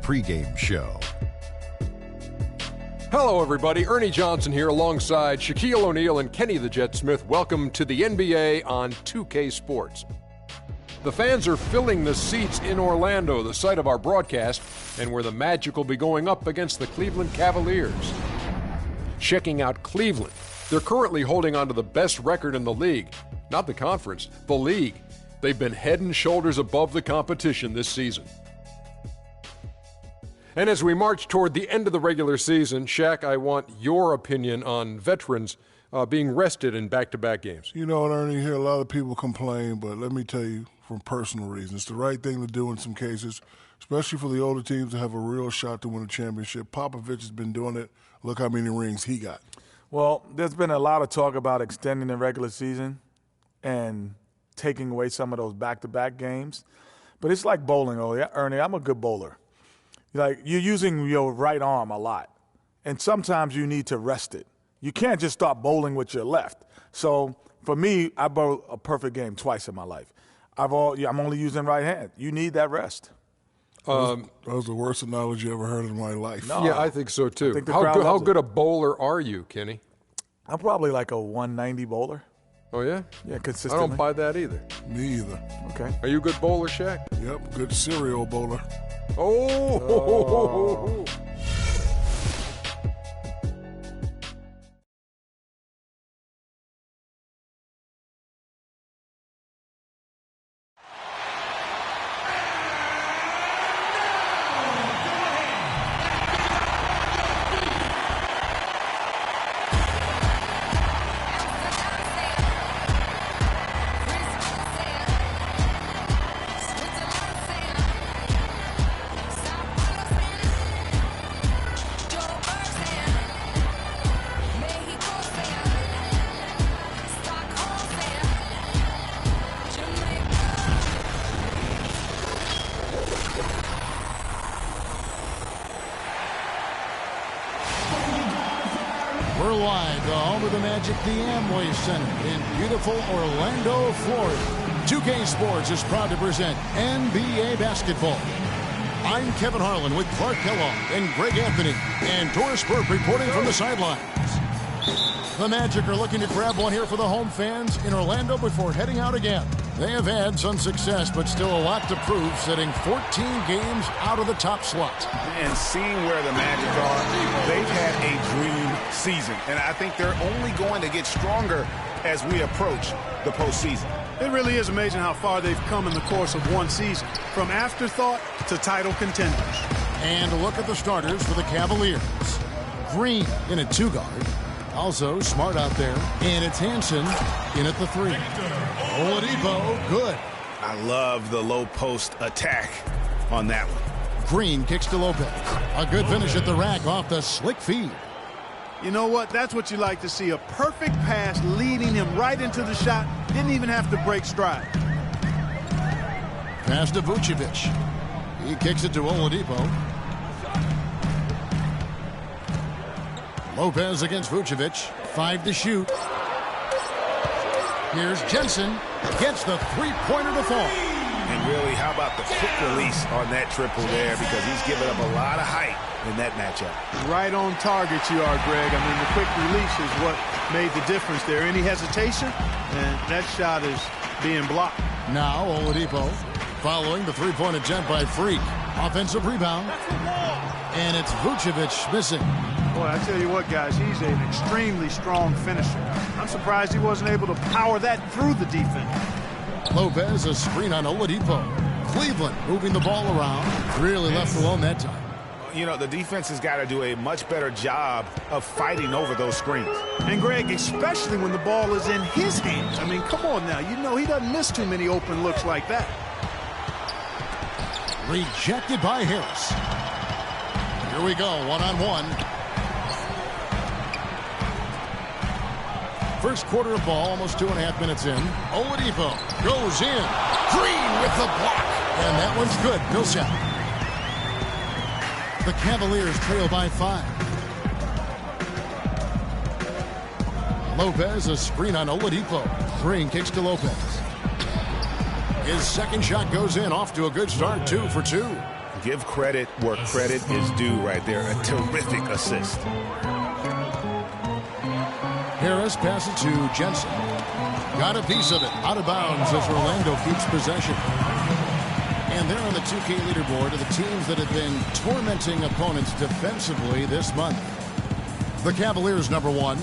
pregame show. Hello, everybody. Ernie Johnson here alongside Shaquille O'Neal and Kenny the Jet Smith. Welcome to the NBA on 2K Sports. The fans are filling the seats in Orlando, the site of our broadcast, and where the Magic will be going up against the Cleveland Cavaliers. Checking out Cleveland. They're currently holding on to the best record in the league. Not the conference, the league. They've been head and shoulders above the competition this season. And as we march toward the end of the regular season, Shaq, I want your opinion on veterans being rested in back-to-back games. You know what, Ernie, you hear a lot of people complain, but let me tell you from personal reasons, it's the right thing to do in some cases, especially for the older teams to have a real shot to win a championship. Popovich has been doing it. Look how many rings he got. Well, there's been a lot of talk about extending the regular season and taking away some of those back-to-back games. But it's like bowling, Ernie. I'm a good bowler. Like, you're using your right arm a lot, and sometimes you need to rest it. You can't just start bowling with your left. So for me, I bowled a perfect game twice in my life. I'm only using right hand. You need that rest. That was the worst analogy I ever heard in my life. No, yeah, I think so too. How good a bowler are you, Kenny? I'm probably like a 190 bowler. Oh, yeah? Yeah, consistently. I don't buy that either. Me either. Okay. Are you a good bowler, Shaq? Yep, good serial bowler. Oh! We're live, the home of the Magic, the Amway Center in beautiful Orlando, Florida. 2K Sports is proud to present NBA basketball. I'm Kevin Harlan with Clark Kellogg and Greg Anthony, and Doris Burke reporting from the sidelines. The Magic are looking to grab one here for the home fans in Orlando before heading out again. They have had some success, but still a lot to prove, sitting 14 games out of the top slot. And seeing where the Magic are, they've had a dream season. And I think they're only going to get stronger as we approach the postseason. It really is amazing how far they've come in the course of one season, from afterthought to title contenders. And a look at the starters for the Cavaliers. Green in a two-guard. Also Smart out there. And it's Hansen in at the three. Oladipo, good. I love the low post attack on that one. Green kicks to Lopez. A good finish at the rack off the slick feed. You know what? That's what you like to see. A perfect pass leading him right into the shot. Didn't even have to break stride. Pass to Vucevic. He kicks it to Oladipo. Lopez against Vucevic. 5 to shoot. Here's Jensen. Gets the three-pointer to fall. And really, how about the quick release on that triple there, because he's given up a lot of height in that matchup. Right on target you are, Greg. I mean, the quick release is what made the difference there. Any hesitation, and that shot is being blocked. Now Oladipo following the three-point attempt by Freak. Offensive rebound. And it's Vucevic missing. Boy, I tell you what, guys, he's an extremely strong finisher. I'm surprised he wasn't able to power that through the defense. Lopez, a screen on Oladipo. Cleveland moving the ball around. Really left alone that time. You know, the defense has got to do a much better job of fighting over those screens. And, Greg, especially when the ball is in his hands. I mean, come on now. You know he doesn't miss too many open looks like that. Rejected by Harris. Here we go, one-on-one. First quarter of ball, almost 2.5 minutes in. Oladipo goes in. Green with the block. And that one's good. Millsap. The Cavaliers trail by 5. Lopez, a screen on Oladipo. Green kicks to Lopez. His second shot goes in, off to a good start, 2 for 2. give credit where credit is due right there. A terrific assist. Harris passes to Jensen. Got a piece of it. Out of bounds as Orlando keeps possession. And they're on the 2K leaderboard of the teams that have been tormenting opponents defensively this month. The Cavaliers, number 1.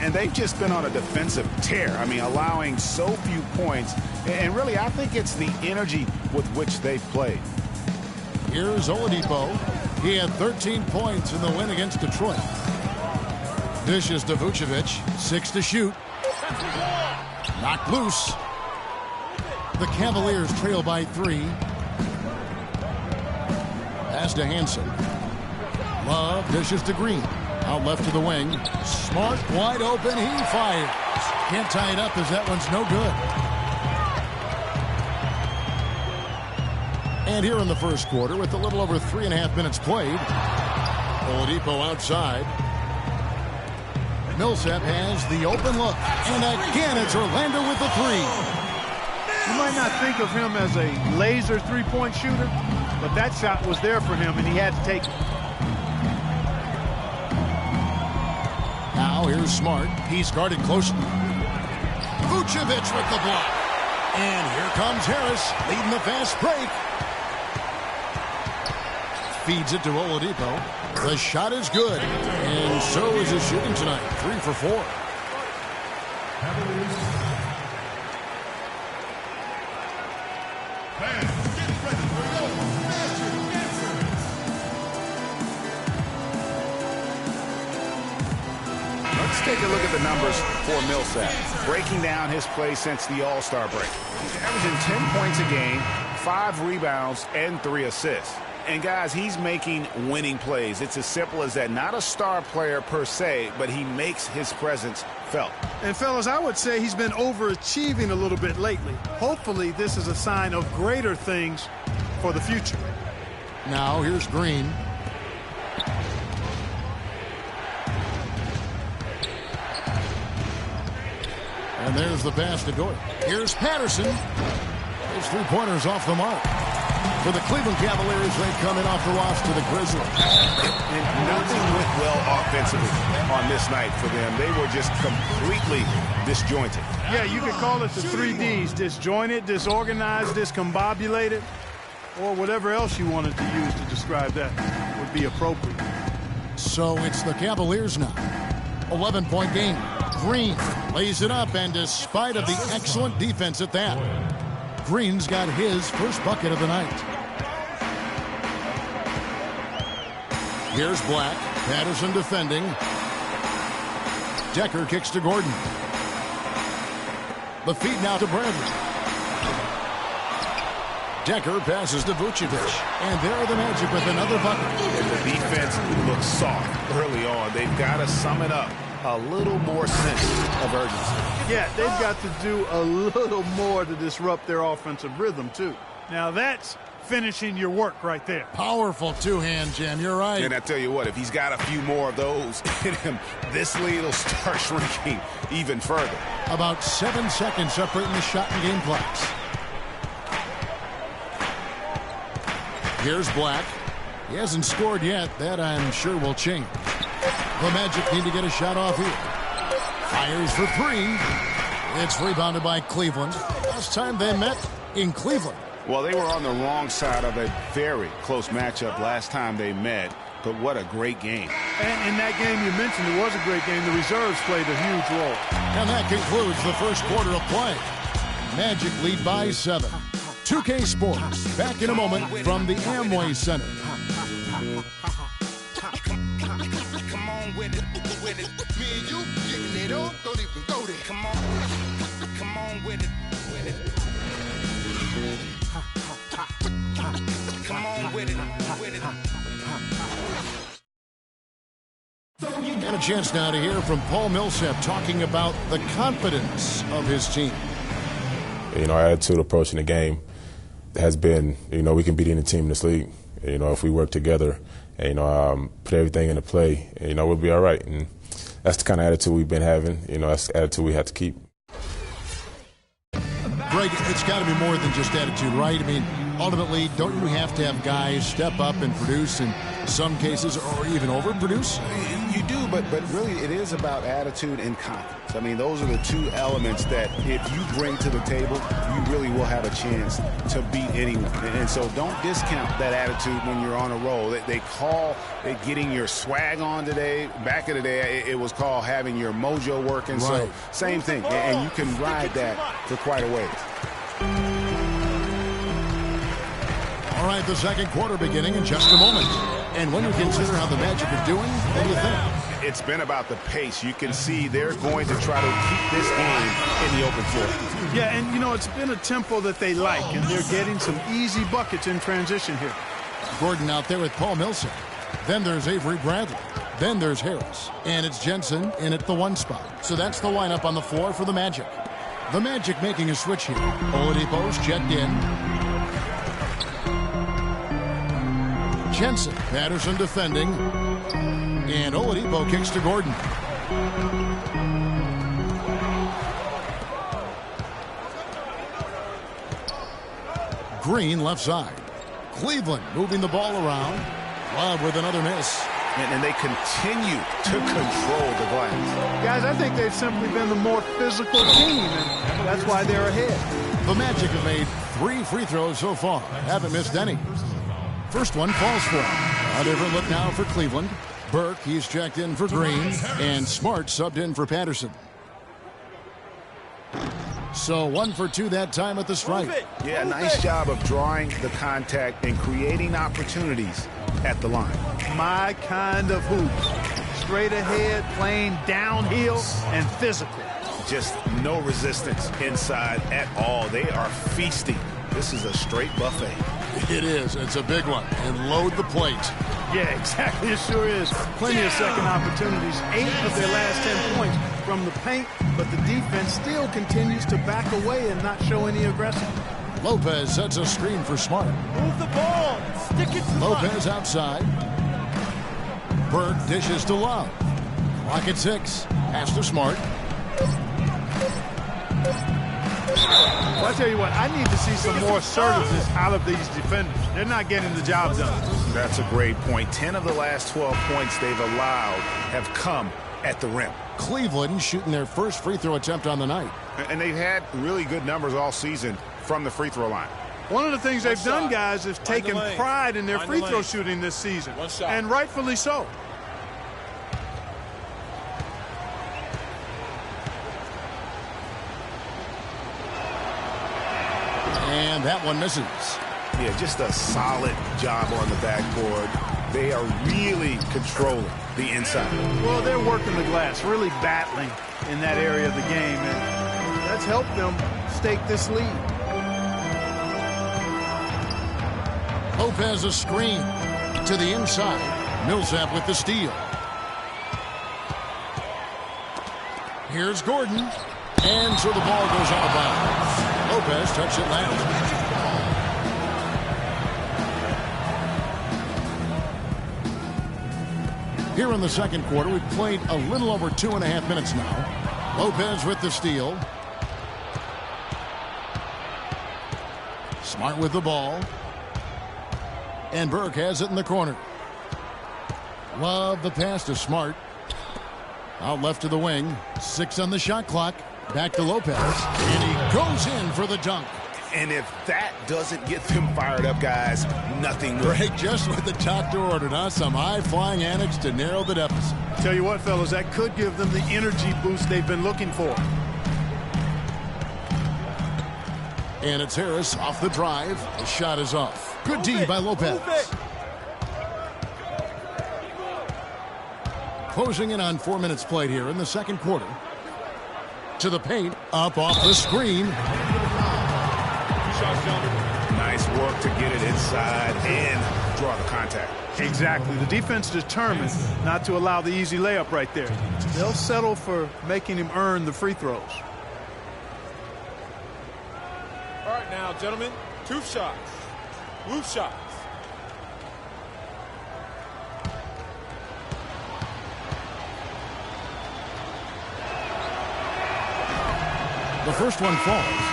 And they've just been on a defensive tear. I mean, allowing so few points. And really, I think it's the energy with which they've played. Here's Oladipo. He had 13 points in the win against Detroit. Dishes to Vucevic. 6 to shoot. Knocked loose. The Cavaliers trail by 3. Pass to Hansen. Love dishes to Green. Out left to the wing. Smart, wide open. He fires. Can't tie it up as that one's no good. And here in the first quarter, with a little over 3.5 minutes played, Oladipo outside. Millsap has the open look. And again, it's Orlando with the 3. You might not think of him as a laser three-point shooter, but that shot was there for him, and he had to take it. Now here's Smart. He's guarded closely. Vucevic with the block. And here comes Harris leading the fast break. Feeds it to Oladipo. The shot is good. And so is his shooting tonight. 3 for 4. Let's take a look at the numbers for Millsap. Breaking down his play since the All-Star break. He's averaging 10 points a game, 5 rebounds, and 3 assists. And, guys, he's making winning plays. It's as simple as that. Not a star player per se, but he makes his presence felt. And, fellas, I would say he's been overachieving a little bit lately. Hopefully, this is a sign of greater things for the future. Now here's Green. And there's the pass to Dort. Here's Patterson. His 3-pointers off the mark. For the Cleveland Cavaliers, they come in off the loss to the Grizzlies. And nothing went well offensively on this night for them. They were just completely disjointed. Yeah, you could call it the 3 Ds. Disjointed, disorganized, discombobulated, or whatever else you wanted to use to describe that would be appropriate. So it's the Cavaliers now. 11-point game. Green lays it up, and despite of the excellent defense at that, Green's got his first bucket of the night. Here's Black. Patterson defending. Decker kicks to Gordon. The feed now to Bradley. Decker passes to Vucevic. And there are the Magic with another bucket. And the defense looks soft early on. They've got to sum it up. A little more sense of urgency. Yeah, they've got to do a little more to disrupt their offensive rhythm, too. Now, that's finishing your work right there. Powerful two-hand jam. You're right. And I tell you what, if he's got a few more of those in him, this lead will start shrinking even further. About 7 seconds separating the shot and game clocks. Here's Black. He hasn't scored yet. That, I'm sure, will change. The Magic need to get a shot off here. Fires for 3. It's rebounded by Cleveland. Last time they met in Cleveland. Well, they were on the wrong side of a very close matchup last time they met, but what a great game. And in that game you mentioned, it was a great game. The reserves played a huge role. And that concludes the first quarter of play. Magic lead by 7. 2K Sports, back in a moment from the Amway Center. And a chance now to hear from Paul Millsap talking about the confidence of his team. You know, our attitude approaching the game has been, you know, we can beat any team in this league. You know, if we work together and, you know, put everything into play, you know, we'll be all right. And that's the kind of attitude we've been having. You know, that's the attitude we have to keep. Greg, it's got to be more than just attitude, right? I mean, Ultimately, don't you have to have guys step up and produce in some cases, or even overproduce? You do, but really it is about attitude and confidence. I mean, those are the two elements that if you bring to the table, you really will have a chance to beat anyone. And so don't discount that attitude when you're on a roll. They call it getting your swag on today. Back in the day, it was called having your mojo working. Right. So same thing, and you can ride that for quite a ways. All right, the second quarter beginning in just a moment. And when you consider how the Magic are doing, what do you think? It's been about the pace. You can see they're going to try to keep this game in the open floor. Yeah, and, you know, it's been a tempo that they like, and they're getting some easy buckets in transition here. Gordon out there with Paul Millsap. Then there's Avery Bradley. Then there's Harris. And it's Jensen in at the 1 spot. So that's the lineup on the floor for the Magic. The Magic making a switch here. Oladipo's checked in. Jensen, Patterson defending, and Oladipo kicks to Gordon. Green left side. Cleveland moving the ball around. Love with another miss. And they continue to control the glass. Guys, I think they've simply been the more physical team, and that's why they're ahead. The Magic have made 3 free throws so far. Haven't missed any. First one falls for him. A different look now for Cleveland. Burke, he's checked in for Green. And Smart subbed in for Patterson. So 1 for 2 that time at the strike. Yeah, nice job of drawing the contact and creating opportunities at the line. My kind of hoop. Straight ahead, playing downhill, and physical. Just no resistance inside at all. They are feasting. This is a straight buffet. It is. It's a big one. And load the plate. Yeah, exactly. It sure is. Plenty of second opportunities. 8 of their last 10 points from the paint, but the defense still continues to back away and not show any aggression. Lopez sets a screen for Smart. Move the ball. Stick it to Lopez outside. Burke dishes to Love. Clock at 6. Pass to Smart. Well, I tell you what, I need to see some more assertiveness out of these defenders. They're not getting the job done. That's a great point. 10 of the last 12 points they've allowed have come at the rim. Cleveland shooting their first free throw attempt on the night. And they've had really good numbers all season from the free throw line. One of the things they've done, guys, is taken pride in their free throw shooting this season. And rightfully so. And that one misses. Yeah, just a solid job on the backboard. They are really controlling the inside. Well, they're working the glass, really battling in that area of the game, and that's helped them stake this lead. Lopez a screen to the inside. Millsap with the steal. Here's Gordon. And so the ball goes out of bounds. Lopez touched it last. Here in the second quarter, we've played a little over 2.5 minutes now. Lopez with the steal. Smart with the ball. And Burke has it in the corner. Love the pass to Smart. Out left to the wing. 6 on the shot clock. Back to Lopez. And he goes in for the dunk. And if that doesn't get them fired up, guys, nothing will. Break just what the doctor ordered, huh? Some high-flying antics to narrow the deficit. Tell you what, fellas, that could give them the energy boost they've been looking for. And it's Harris off the drive. The shot is off. Good D by Lopez. Closing in on 4 minutes played here in the second quarter. To the paint, up off the screen. Nice work to get it inside and draw the contact. Exactly. The defense determined not to allow the easy layup right there. They'll settle for making him earn the free throws. All right, now, gentlemen, 2 shots. Move shots. The first one falls.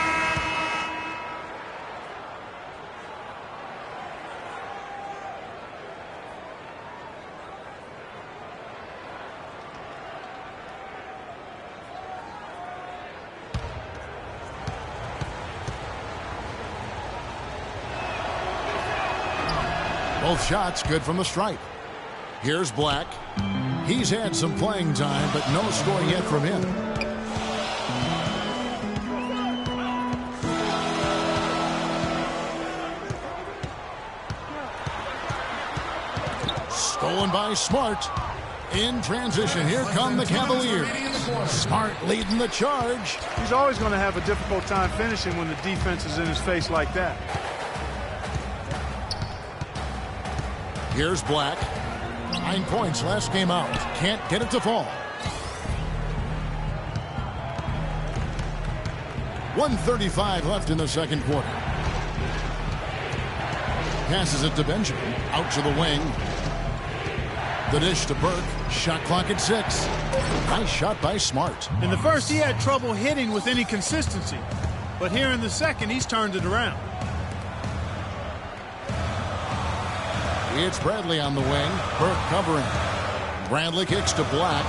Both shots good from the stripe. Here's Black. He's had some playing time, but no scoring yet from him. Stolen by Smart. In transition, here come the Cavaliers. Smart leading the charge. He's always going to have a difficult time finishing when the defense is in his face like that. Here's Black. 9 points last game out. Can't get it to fall. 1:35 left in the second quarter. Passes it to Benjamin. Out to the wing. The dish to Burke. Shot clock at 6. Nice shot by Smart. In the first, he had trouble hitting with any consistency. But here in the second, he's turned it around. It's Bradley on the wing. Burke covering. Bradley kicks to Black.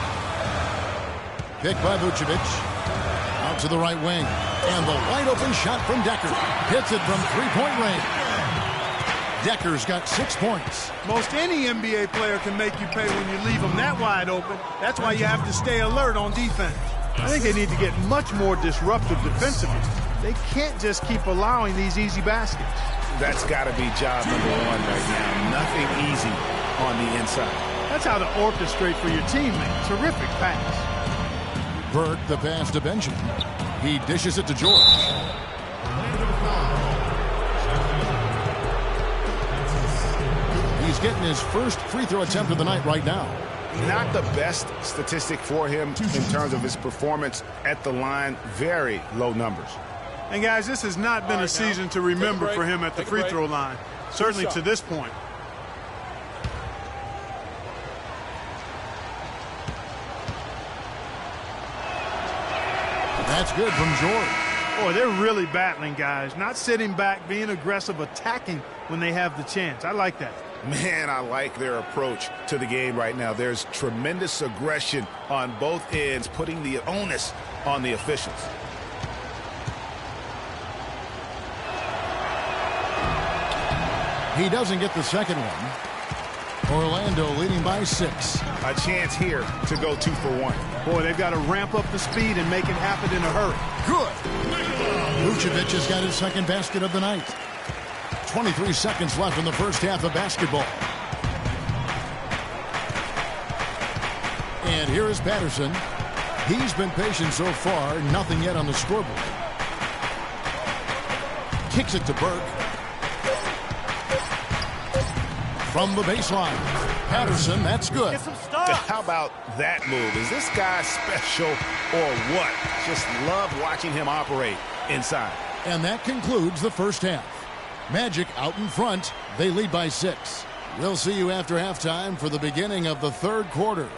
Picked by Vucevic. Out to the right wing. And the wide open shot from Decker. Hits it from three-point range. Decker's got 6 points. Most any NBA player can make you pay when you leave them that wide open. That's why you have to stay alert on defense. I think they need to get much more disruptive defensively. They can't just keep allowing these easy baskets. That's got to be job number one right now. Nothing easy on the inside. That's how to orchestrate for your teammate. Terrific pass. Burke, the pass to Benjamin. He dishes it to George. He's getting his first free throw attempt of the night right now. Not the best statistic for him in terms of his performance at the line. Very low numbers. And guys, this has not been a season to remember for him at the free throw line. Certainly to this point. That's good from George. Boy, they're really battling, guys. Not sitting back, being aggressive, attacking when they have the chance. I like that. Man, I like their approach to the game right now. There's tremendous aggression on both ends, putting the onus on the officials. He doesn't get the second one. Orlando leading by 6. A chance here to go 2 for 1. Boy, they've got to ramp up the speed and make it happen in a hurry. Good. Vucevic has got his second basket of the night. 23 seconds left in the first half of basketball. And here is Patterson. He's been patient so far. Nothing yet on the scoreboard. Kicks it to Burke. From the baseline. Patterson, that's good. How about that move? Is this guy special or what? Just love watching him operate inside. And that concludes the first half. Magic out in front. They lead by 6. We'll see you after halftime for the beginning of the third quarter.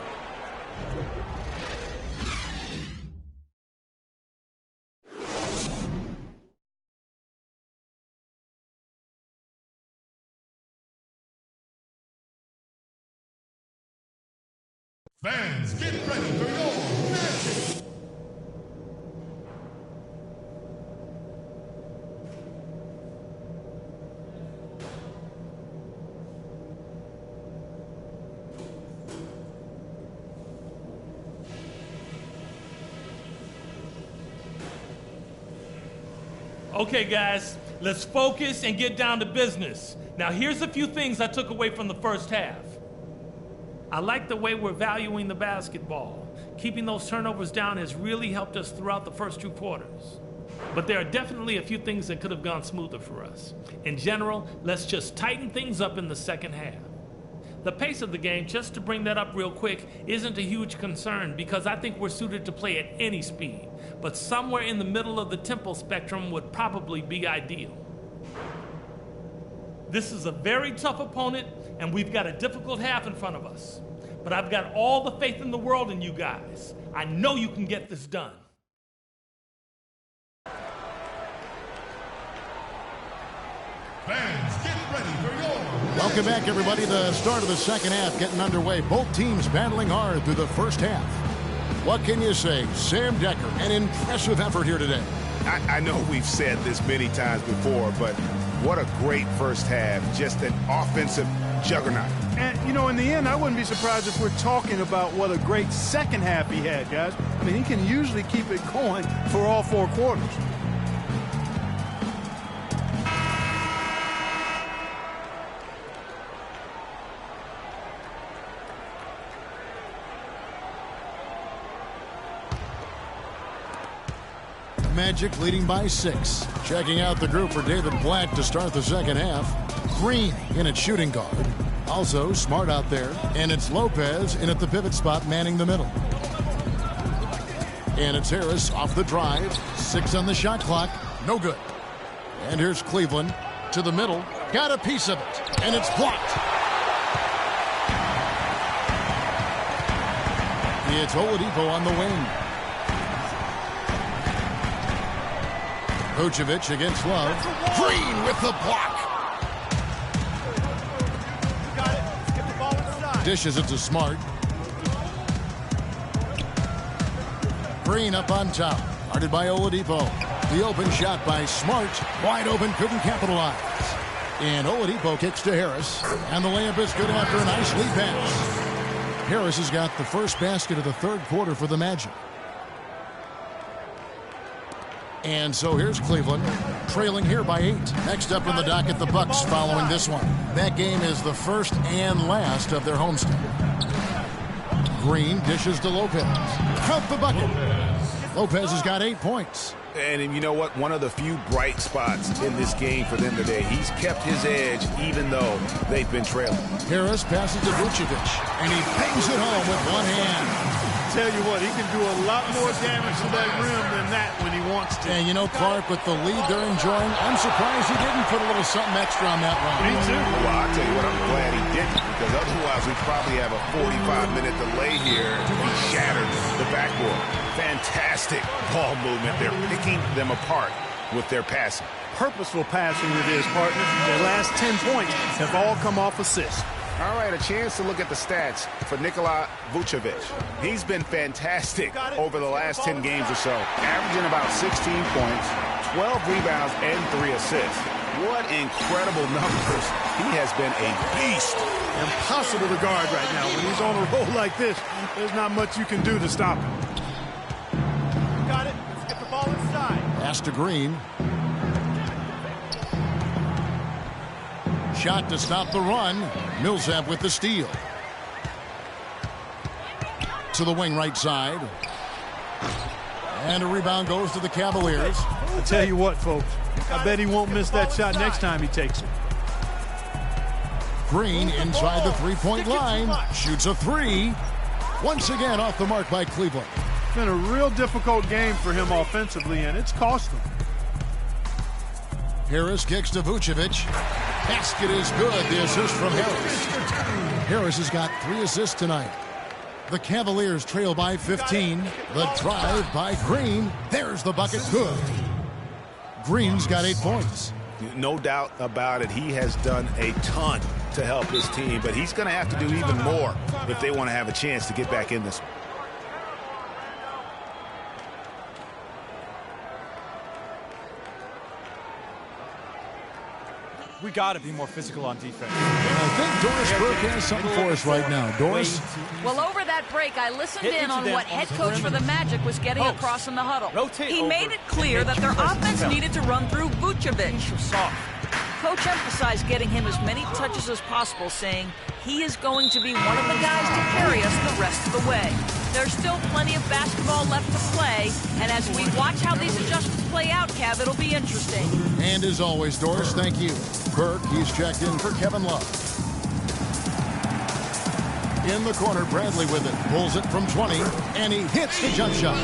Fans, get ready for your magic. Okay, guys, let's focus and get down to business. Now, here's a few things I took away from the first half. I like the way we're valuing the basketball. Keeping those turnovers down has really helped us throughout the first 2 quarters. But there are definitely a few things that could have gone smoother for us. In general, let's just tighten things up in the second half. The pace of the game, just to bring that up real quick, isn't a huge concern because I think we're suited to play at any speed. But somewhere in the middle of the tempo spectrum would probably be ideal. This is a very tough opponent, and we've got a difficult half in front of us. But I've got all the faith in the world in you guys. I know you can get this done. Fans, get ready for your... Welcome back, everybody. The start of the second half getting underway. Both teams battling hard through the first half. What can you say? Sam Decker, an impressive effort here today. I know we've said this many times before, but what a great first half. Just an offensive juggernaut. And, you know, in the end, I wouldn't be surprised if we're talking about what a great second half he had, guys. I mean, he can usually keep it going for all 4 quarters. Magic leading by 6. Checking out the group for David Blatt to start the second half. Green in at shooting guard. Also Smart out there. And it's Lopez in at the pivot spot manning the middle. And it's Harris off the drive. 6 on the shot clock. No good. And here's Cleveland to the middle. Got a piece of it. And it's blocked. It's Oladipo on the wing. Vucevic against Love. Green with the block. Dishes it to Smart. Green up on top. Guarded by Oladipo. The open shot by Smart. Wide open, couldn't capitalize. And Oladipo kicks to Harris. And the layup is good after a nice lead pass. Harris has got the first basket of the third quarter for the Magic. And so here's Cleveland, trailing here by 8. Next up in the docket, the Bucks following this one. That game is the first and last of their homestand. Green dishes to Lopez. Count the bucket. Lopez has got 8 points. And you know what? One of the few bright spots in this game for them today. He's kept his edge even though they've been trailing. Harris passes to Vucevic, and he bangs it home with one hand. Tell you what, he can do a lot more damage to that rim than that when he wants to. And you know, Clark, with the lead they're enjoying, I'm surprised he didn't put a little something extra on that run. Me too. Well, I'll tell you what, I'm glad he didn't, because otherwise we'd probably have a 45-minute delay here. He shattered the backboard. Fantastic ball movement. They're picking them apart with their passing. Purposeful passing it is, partner. Their last 10 points have all come off assists. All right, a chance to look at the stats for Nikola Vucevic. He's been fantastic over the last 10 games or so, averaging about 16 points, 12 rebounds, and 3 assists. What incredible numbers. He has been a beast. Impossible to guard right now. When he's on a roll like this, there's not much you can do to stop him. Got it. Let's get the ball inside. Pass to Green. Shot to stop the run. Millsap with the steal. To the wing right side. And a rebound goes to the Cavaliers. I tell you what, folks. I bet he won't miss that shot next time he takes it. Green inside the three-point line. Shoots a 3. Once again off the mark by Cleveland. It's been a real difficult game for him offensively, and it's cost him. Harris kicks to Vucevic. Basket is good. The assist from Harris. Harris has got 3 assists tonight. The Cavaliers trail by 15. The drive by Green. There's the bucket. Good. Green's got 8 points. No doubt about it. He has done a ton to help his team, but he's going to have to do even more if they want to have a chance to get back in this one. We got to be more physical on defense. I think Doris Burke has something for us right now. Doris? Well, over that break, I listened in on what head coach for the Magic was getting across in the huddle. He made it clear that their offense needed to run through Vucevic. Coach emphasized getting him as many touches as possible, saying he is going to be one of the guys to carry us the rest of the way. There's still plenty of basketball left to play, and as we watch how these adjustments play out, Kev, it'll be interesting. And as always, Doris, thank you. Burke, he's checked in for Kevin Love. In the corner, Bradley with it. Pulls it from 20, and he hits the jump shot.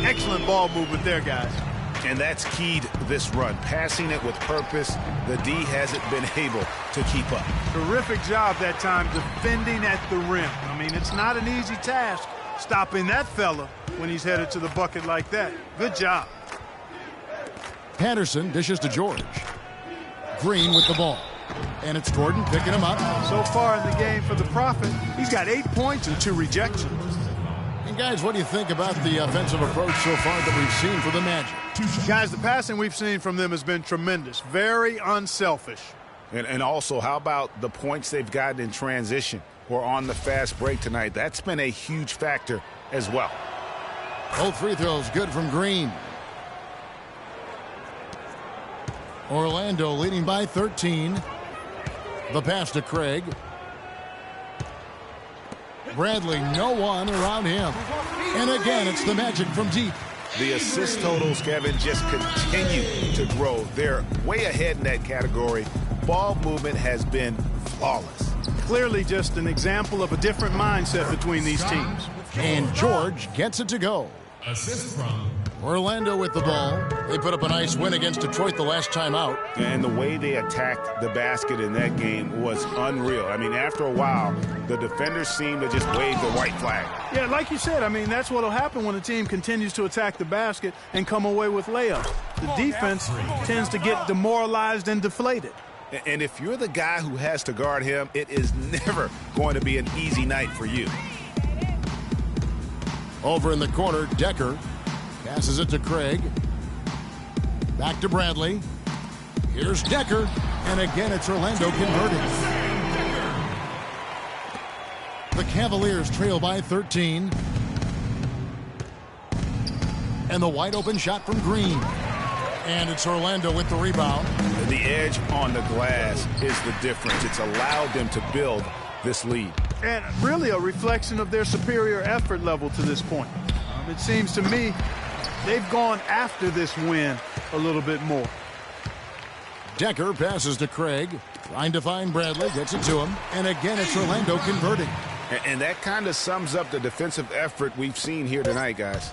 Excellent ball movement there, guys. And that's keyed this run. Passing it with purpose. The D hasn't been able to keep up. Terrific job that time defending at the rim. I mean, it's not an easy task stopping that fella when he's headed to the bucket like that. Good job. Patterson dishes to George. Green with the ball. And it's Gordon picking him up. So far in the game for the Prophet, he's got 8 points and 2 rejections. And guys, what do you think about the offensive approach so far that we've seen for the Magic? Guys, the passing we've seen from them has been tremendous. Very unselfish. And also, how about the points they've gotten in transition or on the fast break tonight? That's been a huge factor as well. Both free throws good from Green. Orlando leading by 13. The pass to Craig. Bradley, no one around him. And again, it's the Magic from deep. The assist totals, Kevin, just continue to grow. They're way ahead in that category. Ball movement has been flawless. Clearly just an example of a different mindset between these teams. And George gets it to go. Assist from Orlando with the ball. They put up a nice win against Detroit the last time out. And the way they attacked the basket in that game was unreal. I mean, after a while, the defenders seemed to just wave the white flag. Yeah, like you said, I mean, that's what will happen when a team continues to attack the basket and come away with layups. The defense tends to get demoralized and deflated. And if you're the guy who has to guard him, it is never going to be an easy night for you. Over in the corner, Decker passes it to Craig. Back to Bradley. Here's Decker. And again, it's Orlando converting. The Cavaliers trail by 13. And the wide open shot from Green. And it's Orlando with the rebound. The edge on the glass is the difference. It's allowed them to build this lead. And really a reflection of their superior effort level to this point. It seems to me they've gone after this win a little bit more. Decker passes to Craig. Trying to find Bradley. Gets it to him. And again, it's Orlando converting. And that kind of sums up the defensive effort we've seen here tonight, guys.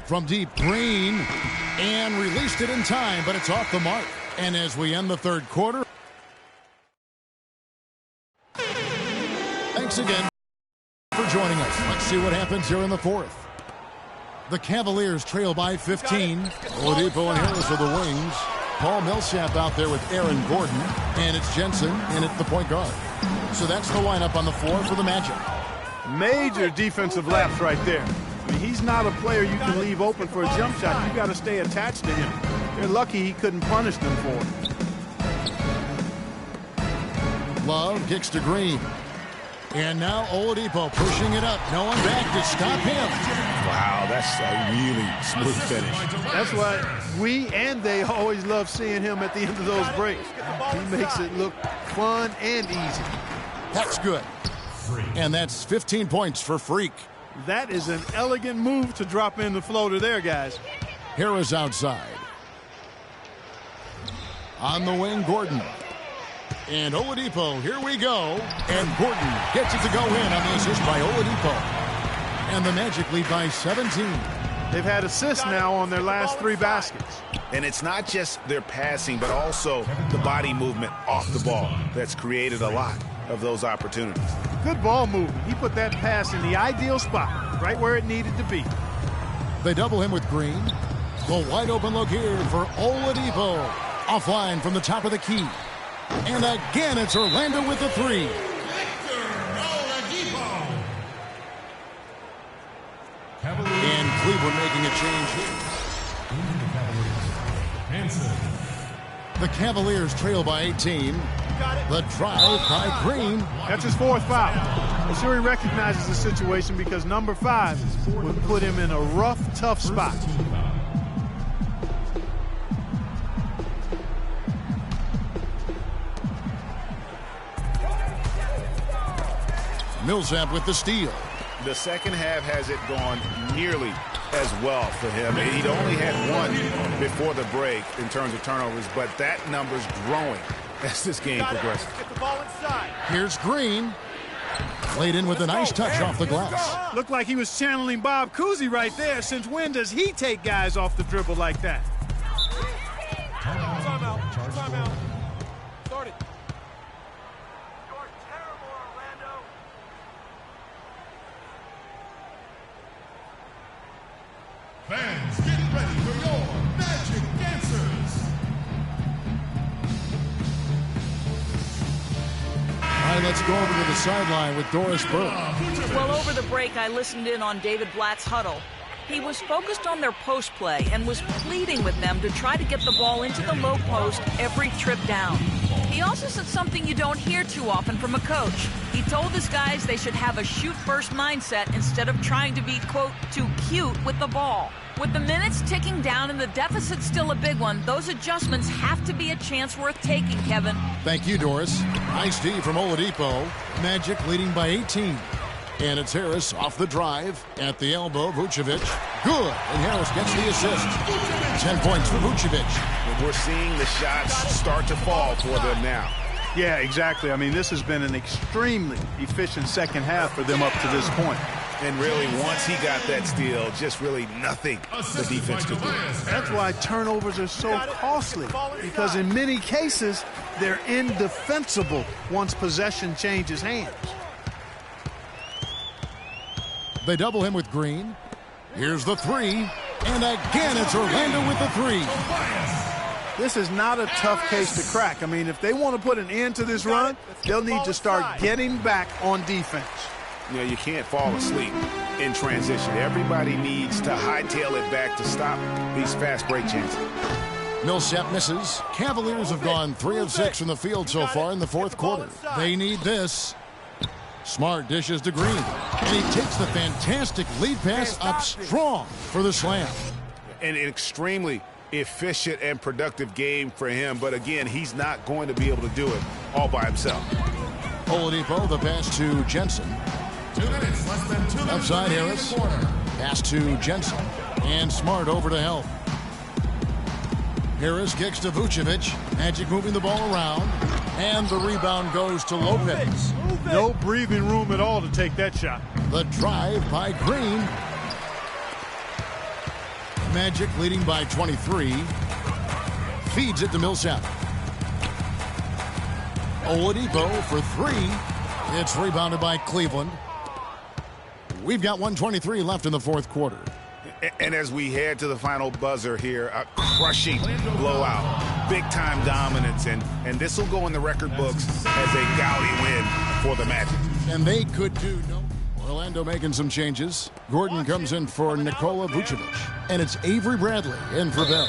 From deep, Green. And released it in time, but it's off the mark. And as we end the third quarter. Thanks again for joining us. Let's see what happens here in the fourth. The Cavaliers trail by 15. Oladipo and Harris are the wings. Paul Millsap out there with Aaron Gordon. And it's Jensen in at the point guard. So that's the lineup on the floor for the Magic. Major defensive lapse right there. I mean, he's not a player you can leave open for a jump shot. You got to stay attached to him. They're lucky he couldn't punish them for it. Love kicks to Green. And now Oladipo pushing it up. No one back to stop him. Wow, that's a really smooth finish. That's why we and they always love seeing him at the end of those breaks. He makes it look fun and easy. That's good. And that's 15 points for Freak. That is an elegant move to drop in the floater there, guys. Harris outside. On the wing, Gordon. And Oladipo, here we go. And Gordon gets it to go in on the assist by Oladipo. And the Magic lead by 17. They've had assists now on their last 3 baskets. And it's not just their passing, but also the body movement off the ball that's created a lot of those opportunities. Good ball movement. He put that pass in the ideal spot, right where it needed to be. They double him with Green. The wide open look here for Oladipo. Offline from the top of the key. And again, it's Orlando with the 3. And Cleveland making a change here. The Cavaliers trail by 18. The drive by Green. That's his 4th foul. I'm sure he recognizes the situation because number 5 would put him in a rough, tough spot. Millsap with the steal. The second half hasn't gone nearly as well for him. He'd only had 1 before the break in terms of turnovers, but that number's growing as this game progresses. Get the ball inside. Here's Green. Played in with a nice touch off the glass. Looked like he was channeling Bob Cousy right there. Since when does he take guys off the dribble like that? Timeout. Timeout. Start it. Fans, get ready for your Magic Dancers. All right, let's go over to the sideline with Doris Burke. Well, over the break, I listened in on David Blatt's huddle. He was focused on their post play and was pleading with them to try to get the ball into the low post every trip down. He also said something you don't hear too often from a coach. He told his guys they should have a shoot-first mindset instead of trying to be, quote, too cute with the ball. With the minutes ticking down and the deficit still a big one, those adjustments have to be a chance worth taking, Kevin. Thank you, Doris. Nice D from Oladipo. Magic leading by 18. And it's Harris off the drive. At the elbow, Vucevic. Good. And Harris gets the assist. 10 points for Vucevic. And we're seeing the shots start to fall for them now. Yeah, exactly. I mean, this has been an extremely efficient second half for them up to this point. And really, once he got that steal, just really nothing the defense could do. That's why turnovers are so costly, because in many cases, they're indefensible once possession changes hands. They double him with Green. Here's the three. And again, it's Orlando with the three. This is not a tough case to crack. I mean, if they want to put an end to this run, they'll need to start getting back on defense. You know, you can't fall asleep in transition. Everybody needs to hightail it back to stop these fast break chances. Millsap misses. Cavaliers have gone 3 of 6 from the field so far in the fourth quarter. They need this. Smart dishes to Green. And he takes the fantastic lead pass up strong for the slam. An extremely efficient and productive game for him. But again, he's not going to be able to do it all by himself. Oladipo, the pass to Jensen. 2 minutes, less than 2 minutes. Outside Harris. Pass to Jensen. And Smart over to help. Harris kicks to Vucevic. Magic moving the ball around. And the rebound goes to Lopez. No breathing room at all to take that shot. The drive by Green. Magic leading by 23. Feeds it to Millsap. Oladipo for 3. It's rebounded by Cleveland. We've got 1:23 left in the fourth quarter. And as we head to the final buzzer here, a crushing blowout, big-time dominance, and this will go in the record books as a gaudy win for the Magic. And they could do no. Orlando making some changes. Gordon comes in for Nikola Vucevic. And it's Avery Bradley in for Bell.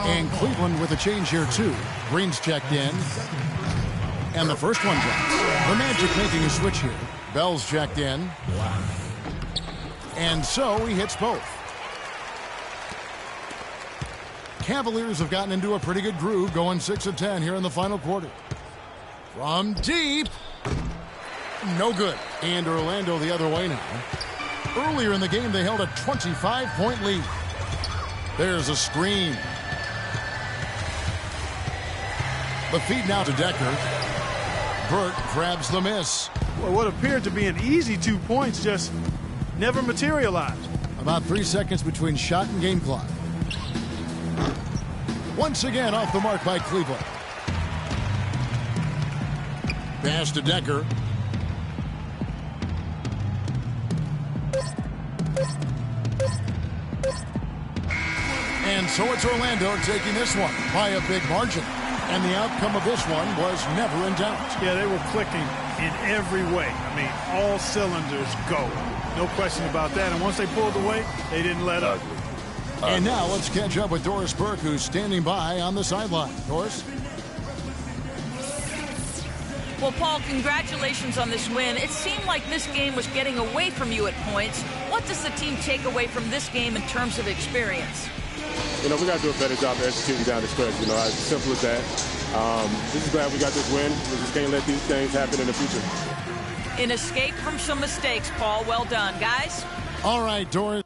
And Cleveland with a change here, too. Green's checked in. And the first one drops. The Magic making a switch here. Bell's checked in. And so he hits both. Cavaliers have gotten into a pretty good groove, going 6 of 10 here in the final quarter. From deep. No good. And Orlando the other way now. Earlier in the game, they held a 25-point lead. There's a screen. The feed now to Decker. Burt grabs the miss. Well, what appeared to be an easy 2 points just never materialized. About 3 seconds between shot and game clock. Once again off the mark by Cleveland. Pass to Decker. And so it's Orlando taking this one by a big margin. And the outcome of this one was never in doubt. Yeah, they were clicking in every way. I mean, all cylinders go. No question about that. And once they pulled away, they didn't let up. And now let's catch up with Doris Burke, who's standing by on the sideline. Doris? Well, Paul, congratulations on this win. It seemed like this game was getting away from you at points. What does the team take away from this game in terms of experience? You know, we got to do a better job of executing down the stretch. You know, as simple as that. Just glad we got this win. We just can't let these things happen in the future. An escape from some mistakes, Paul. Well done, guys. All right, Doris.